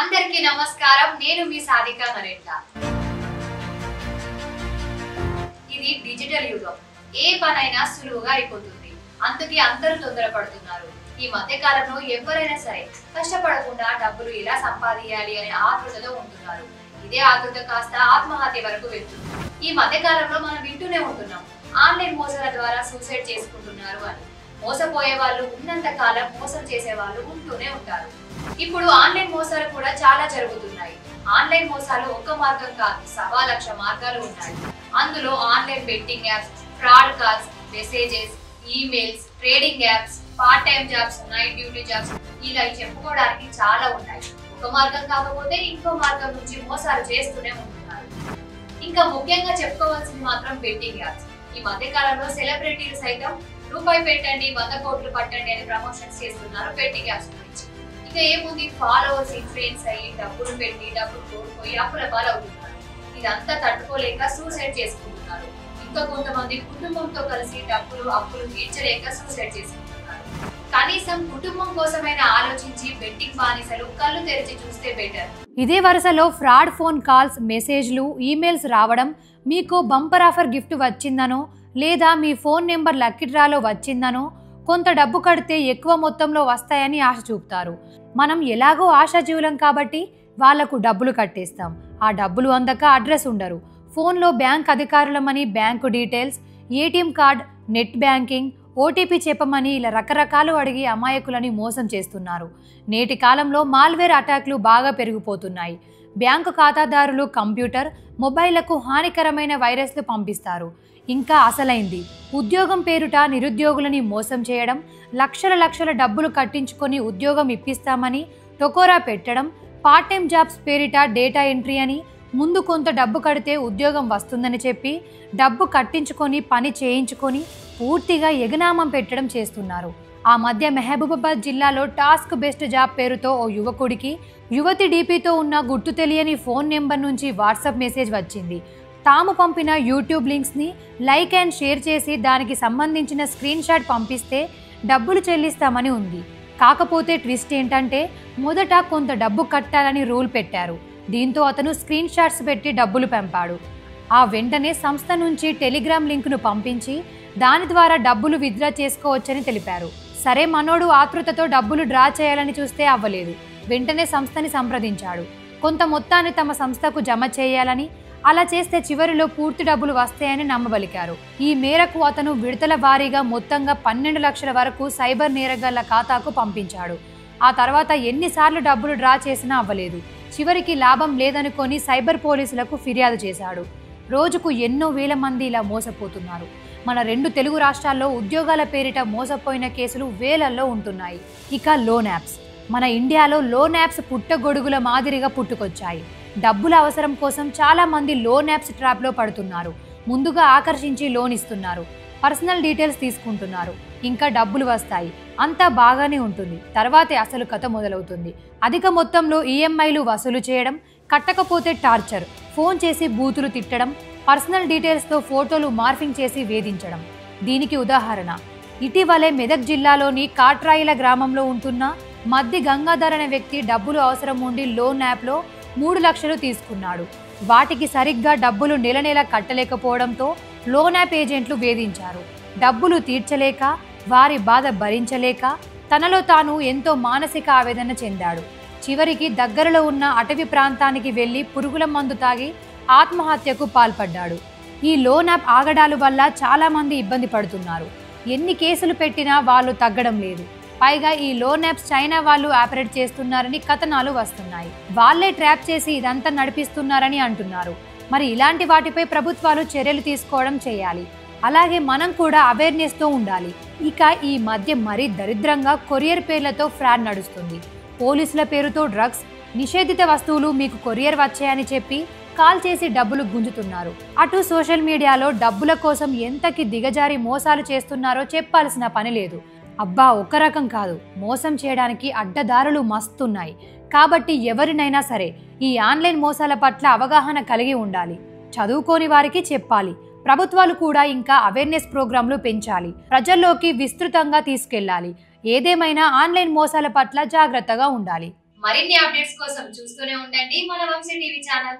అందరికీ నమస్కారం. నేను మీ సాధిక నరేంద్ర. ఇది డిజిటల్ యుగం. ఏ పనైనా సులువుగా అయిపోతుంది. అందుకే అందరూ తొందరపడుతున్నారు. ఈ మధ్య కాలంలో ఎవరైనా సరే కష్టపడకుండా డబ్బులు ఎలా సంపాదించాలి అనే ఆతృతతో ఉంటున్నారు. ఇదే ఆతృత కాస్త ఆత్మహత్య వరకు వెళ్తుంది. ఈ మధ్య కాలంలో మనం వింటూనే ఉంటున్నాం, ఆన్లైన్ మోసాల ద్వారా సూసైడ్ చేసుకుంటున్నారు అని. మోసపోయే వాళ్ళు ఉన్నంత కాలం మోసం చేసే వాళ్ళు ఉంటూనే ఉంటారు. ఇప్పుడు ఆన్లైన్ మోసాలు కూడా చాలా జరుగుతున్నాయి. ఆన్లైన్ మోసాలు ఒక్క మార్గం కాదు, 1,00,000 మార్గాలు ఉన్నాయి. అందులో online betting apps, fraud calls, messages, emails, trading apps, part time jobs, night duty jobs, ఇలా చెప్పుకోవడానికి చాలా ఉన్నాయి. ఒక మార్గం కాకపోతే ఇంకో మార్గం నుంచి మోసాలు చేస్తూనే ఉంటున్నారు. ఇంకా ముఖ్యంగా చెప్పుకోవాల్సింది మాత్రం బెట్టింగ్ యాప్స్. ఈ మధ్య కాలంలో సెలబ్రిటీలు సైతం రూపాయి పెట్టండి 100 కోట్లు పట్టండి అని ప్రమోషన్స్ చేస్తున్నారు బెట్టింగ్ యాప్స్ గురించి. ఇక ఏముంది, ఫాలోవర్స్ ఇన్ఫ్లుయెన్స్ అయ్యి డబ్బులు పెట్టి డబ్బులు కోల్పోయి అప్పుల పాలవుతున్నారు. ఇదంతా తట్టుకోలేక సూసైడ్ చేసుకుంటున్నారు. ఇంకా కొంతమంది కుటుంబంతో కలిసి అప్పులు తీర్చలేక సూసైడ్ చేసుకుంటున్నారు. కనీసం కుటుంబం కోసమైనా ఆలోచించి బెట్టింగ్ బానిసలు కళ్ళు తెరిచి చూస్తే బెటర్. ఇదే వరుసలో ఫ్రాడ్ ఫోన్ కాల్స్, మెసేజ్లు, ఈమెయిల్స్ రావడం, మీకు బంపర్ ఆఫర్ గిఫ్ట్ వచ్చిందనో లేదా మీ ఫోన్ నెంబర్ లక్కీ డ్రాలో వచ్చిందనో, కొంత డబ్బు కడితే ఎక్కువ మొత్తంలో వస్తాయని ఆశ చూపుతారు. మనం ఎలాగో ఆశాజీవులం కాబట్టి వాళ్లకు డబ్బులు కట్టేస్తాం. ఆ డబ్బులు అందక అడ్రస్ ఉండరు. ఫోన్లో బ్యాంక్ అధికారులమని bank details, ATM card, net banking, OTP చెప్పమని ఇలా రకరకాలు అడిగి అమాయకులని మోసం చేస్తున్నారు. నేటి కాలంలో మాల్వేర్ అటాక్లు బాగా పెరిగిపోతున్నాయి. బ్యాంకు ఖాతాదారులు కంప్యూటర్, మొబైళ్లకు హానికరమైన వైరస్లు పంపిస్తారు. ఇంకా అసలైంది, ఉద్యోగం పేరుట నిరుద్యోగులని మోసం చేయడం, లక్షల డబ్బులు కట్టించుకొని ఉద్యోగం ఇప్పిస్తామని టొకోరా పెట్టడం, పార్ట్ టైం జాబ్స్ పేరిట డేటా ఎంట్రీ అని, ముందు కొంత డబ్బు కడితే ఉద్యోగం వస్తుందని చెప్పి డబ్బు కట్టించుకొని పని చేయించుకొని పూర్తిగా ఎగనామం పెట్టడం చేస్తున్నారు. ఆ మధ్య మహబూబాబాద్ జిల్లాలో టాస్క్ బెస్ట్ జాబ్ పేరుతో ఓ యువకుడికి యువతి డీపీతో ఉన్న గుర్తు తెలియని ఫోన్ నెంబర్ నుంచి వాట్సాప్ మెసేజ్ వచ్చింది. తాము పంపిన యూట్యూబ్ లింక్స్ని లైక్ అండ్ షేర్ చేసి దానికి సంబంధించిన స్క్రీన్ షాట్ పంపిస్తే డబ్బులు చెల్లిస్తామని ఉంది. కాకపోతే ట్విస్ట్ ఏంటంటే, మొదట కొంత డబ్బు కట్టాలని రూల్ పెట్టారు. దీంతో అతను స్క్రీన్ షాట్స్ పెట్టి డబ్బులు పంపాడు. ఆ వెంటనే సంస్థ నుంచి టెలిగ్రామ్ లింక్ను పంపించి దాని ద్వారా డబ్బులు విత్డ్రా చేసుకోవచ్చని తెలిపారు. సరే, మనోడు ఆతృతతో డబ్బులు డ్రా చేయాలని చూస్తే అవ్వలేదు. వెంటనే సంస్థని సంప్రదించాడు. కొంత మొత్తాన్ని తమ సంస్థకు జమ చేయాలని, అలా చేస్తే చివరిలో పూర్తి డబ్బులు వస్తాయని నమ్మబలికారు. ఈ మేరకు అతను విడతల వారీగా మొత్తంగా 12 లక్షల వరకు సైబర్ నేరగాళ్ల ఖాతాకు పంపించాడు. ఆ తర్వాత ఎన్నిసార్లు డబ్బులు డ్రా చేసినా అవ్వలేదు. చివరికి లాభం లేదనుకొని సైబర్ పోలీసులకు ఫిర్యాదు చేశాడు. రోజుకు ఎన్నో వేల మంది ఇలా మోసపోతున్నారు. మన 2 తెలుగు రాష్ట్రాల్లో ఉద్యోగాల పేరిట మోసపోయిన కేసులు వేలల్లో ఉంటున్నాయి. ఇక లోన్ యాప్స్. మన ఇండియాలో లోన్ యాప్స్ పుట్టగొడుగుల మాదిరిగా పుట్టుకొచ్చాయి. డబ్బుల అవసరం కోసం చాలా మంది లోన్ యాప్స్ ట్రాప్లో పడుతున్నారు. ముందుగా ఆకర్షించి లోన్ ఇస్తున్నారు, పర్సనల్ డీటెయిల్స్ తీసుకుంటున్నారు, ఇంకా డబ్బులు వస్తాయి, అంతా బాగానే ఉంటుంది. తర్వాతే అసలు కథ మొదలవుతుంది. అధిక మొత్తంలో ఈఎంఐలు వసూలు చేయడం, కట్టకపోతే టార్చర్, ఫోన్ చేసి బూతులు తిట్టడం, పర్సనల్ డీటెయిల్స్తో ఫోటోలు మార్ఫింగ్ చేసి వేధించడం. దీనికి ఉదాహరణ, ఇటీవలే మెదక్ జిల్లాలోని కాట్రాయిల గ్రామంలో ఉంటున్న మద్ది గంగాధర్ అనే వ్యక్తి డబ్బులు అవసరం ఉండి లోన్ యాప్లో 3 లక్షలు తీసుకున్నాడు. వాటికి సరిగ్గా డబ్బులు నెల కట్టలేకపోవడంతో లోన్ యాప్ ఏజెంట్లు వేధించారు. డబ్బులు తీర్చలేక, వారి బాధ భరించలేక తనలో తాను ఎంతో మానసిక ఆవేదన చెందాడు. చివరికి దగ్గరలో ఉన్న అటవీ ప్రాంతానికి వెళ్లి పురుగుల మందు తాగి ఆత్మహత్యకు పాల్పడ్డాడు. ఈ లోన్ యాప్ ఆగడాల వల్ల చాలా మంది ఇబ్బంది పడుతున్నారు. ఎన్ని కేసులు పెట్టినా వాళ్ళు తగ్గడం లేదు. పైగా ఈ లోన్ యాప్స్ చైనా వాళ్ళు ఆపరేట్ చేస్తున్నారని కథనాలు వస్తున్నాయి. వాళ్లే ట్రాప్ చేసి ఇదంతా నడిపిస్తున్నారని అంటున్నారు. మరి ఇలాంటి వాటిపై ప్రభుత్వాలు చర్యలు తీసుకోవడం చేయాలి. అలాగే మనం కూడా అవేర్నెస్తో ఉండాలి. ఇక ఈ మధ్య మరీ దరిద్రంగా కొరియర్ పేర్లతో ఫ్రాడ్ నడుస్తుంది. పోలీసుల పేరుతో డ్రగ్స్, నిషేధిత వస్తువులు మీకు కొరియర్ వచ్చాయని చెప్పి కాల్ చేసి డబ్బులు గుంజుతున్నారు. అటు సోషల్ మీడియాలో డబ్బుల కోసం ఎంతకి దిగజారి మోసాలు చేస్తున్నారో చెప్పాల్సిన పని లేదు. అబ్బా, ఒక్క రకం కాదు, మోసం చేయడానికి అడ్డదారులు మస్తున్నాయి. కాబట్టి ఎవరినైనా సరే ఈ ఆన్లైన్ మోసాల పట్ల అవగాహన కలిగి ఉండాలి. చదువుకోని వారికి చెప్పాలి. ప్రభుత్వాలు కూడా ఇంకా అవేర్నెస్ ప్రోగ్రాంలు పెంచాలి, ప్రజల్లోకి విస్తృతంగా తీసుకెళ్లాలి. ఏదేమైనా ఆన్లైన్ మోసాల పట్ల జాగ్రత్తగా ఉండాలి. మరిన్ని అప్డేట్స్ కోసం చూస్తూనే ఉండండి మన వంశీ టీవీ ఛానల్.